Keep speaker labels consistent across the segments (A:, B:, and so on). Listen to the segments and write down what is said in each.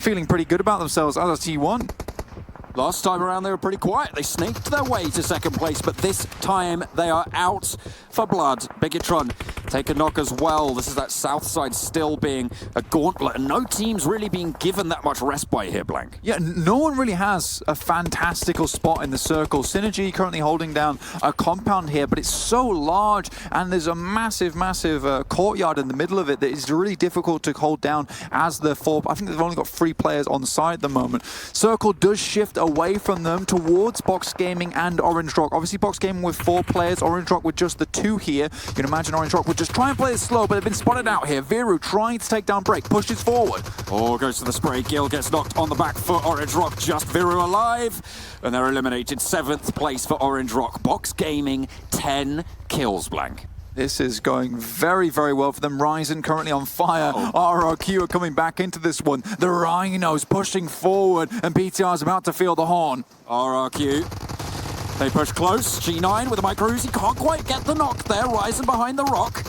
A: feeling pretty good about themselves as a T1.
B: Last time around they were pretty quiet. They snaked their way to second place, but this time they are out for blood. Bigetron take a knock as well. This is that south side still being a gauntlet, and no team's really being given that much respite here, Blank.
A: Yeah, no one really has a fantastical spot in the circle. Synergy currently holding down a compound here, but it's so large, and there's a massive courtyard in the middle of it that is really difficult to hold down as the four. I think they've only got 3 players on site at the moment. Circle does shift away from them towards Box Gaming and Orange Rock. Obviously, Box Gaming with 4 players, Orange Rock with just the 2 here. You can imagine Orange Rock would just try and play it slow, but they've been spotted out here. Viru trying to take down Break, pushes forward.
B: Oh, goes to the spray. Gil gets knocked on the back foot. Orange Rock just Viru alive, and they're eliminated. 7th place for Orange Rock. Box Gaming, 10 kills, Blank.
A: This is going very, very well for them. RYZEN currently on fire. RRQ are coming back into this one. The Rhinos pushing forward, and BTR is about to feel the horn.
B: RRQ, they push close. G9 with a micro Uzi, can't quite get the knock there. RYZEN behind the rock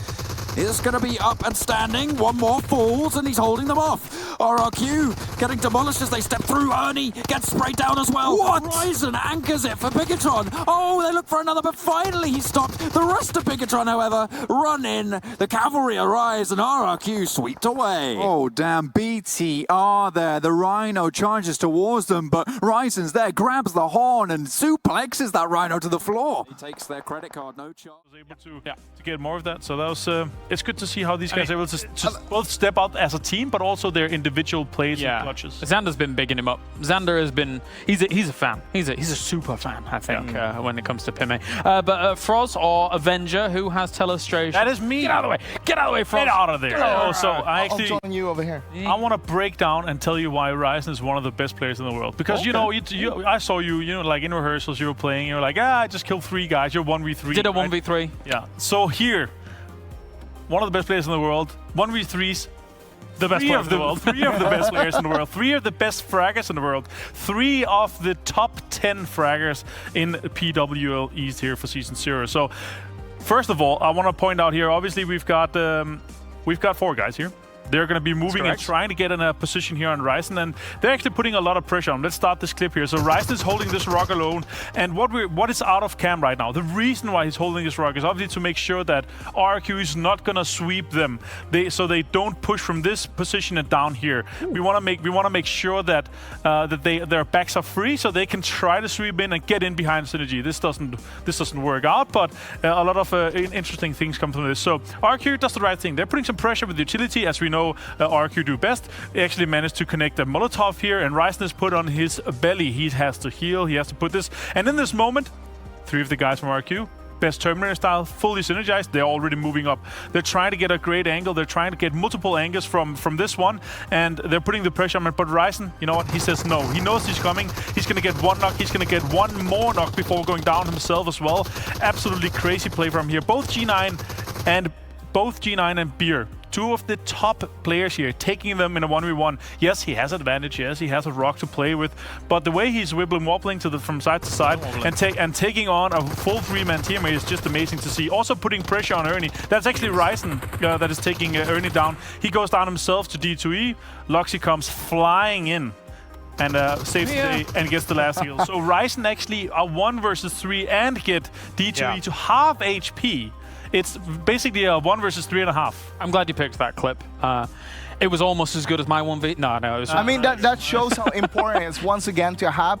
B: is going to be up and standing. One more falls, and he's holding them off. RRQ getting demolished as they step through. Ernie gets sprayed down as well.
A: What?
B: RYZEN anchors it for Bigetron. Oh, they look for another, but finally he stopped. The rest of Bigetron, however, run in. The cavalry arise, and RRQ swept away.
A: Oh, damn. BTR there. The Rhino charges towards them, but RYZEN's there, grabs the horn, and suplexes that Rhino to the floor.
B: He takes their credit card, no charge.
C: Was able to get more of that, so that was it's good to see how these guys are able to both step out as a team, but also their individual plays and clutches.
D: Xander's been bigging him up. Xander has been he's a fan. He's a super fan, I think, when it comes to Pime. But Froz or Avenger, who has telestration?
C: That is me.
D: Get out of the way. Get out of the way, Froz.
C: Get out of there. Oh, so I actually
E: I'm joining you over here.
C: I want to break down and tell you why RYZEN is one of the best players in the world. Because you know, I saw you, like in rehearsals, you were playing. You were like, I just killed 3 guys. You're 1v3.
D: Did a 1v3.
C: Yeah. So here, one of the best players in the world. 1v3s. The best players in the world. 3 of the best players in the world. 3 of the best fraggers in the world. 3 of the top 10 fraggers in PWL East here for Season 0. So, first of all, I want to point out here, obviously we've got 4 guys here. They're going to be moving and trying to get in a position here on RYZEN, and they're actually putting a lot of pressure on. Let's start this clip here. So RYZEN is holding this rock alone, and what is out of cam right now, the reason why he's holding this rock is obviously to make sure that RRQ is not going to sweep them, so they don't push from this position and down here. We want to make sure that their backs are free, so they can try to sweep in and get in behind Synergy. This doesn't work out, but a lot of interesting things come from this. So RRQ does the right thing. They're putting some pressure with utility, as we know RRQ do best. They actually managed to connect a Molotov here, and RYZEN is put on his belly. He has to heal, he has to put this. And in this moment, 3 of the guys from RRQ, best Terminator style, fully synergized. They're already moving up. They're trying to get a great angle. They're trying to get multiple angles from this one, and they're putting the pressure on it. But RYZEN, you know what? He says no. He knows he's coming. He's going to get 1 knock. He's going to get 1 more knock before going down himself as well. Absolutely crazy play from here. Both G9 and Beer, 2 of the top players here, taking them in a 1v1. Yes, he has advantage. Yes, he has a rock to play with. But the way he's wobbling from side to side and taking on a full 3-man team is just amazing to see. Also putting pressure on Ernie. That's actually RYZEN that is taking Ernie down. He goes down himself to D2E. Loxy comes flying in and saves the day and gets the last kill. So RYZEN actually are 1 versus 3 and get D2E to half HP. It's basically a 1 versus 3.5.
D: I'm glad you picked that clip. It was almost as good as my 1v. No, it was.
E: I mean, that shows how important it is once again to have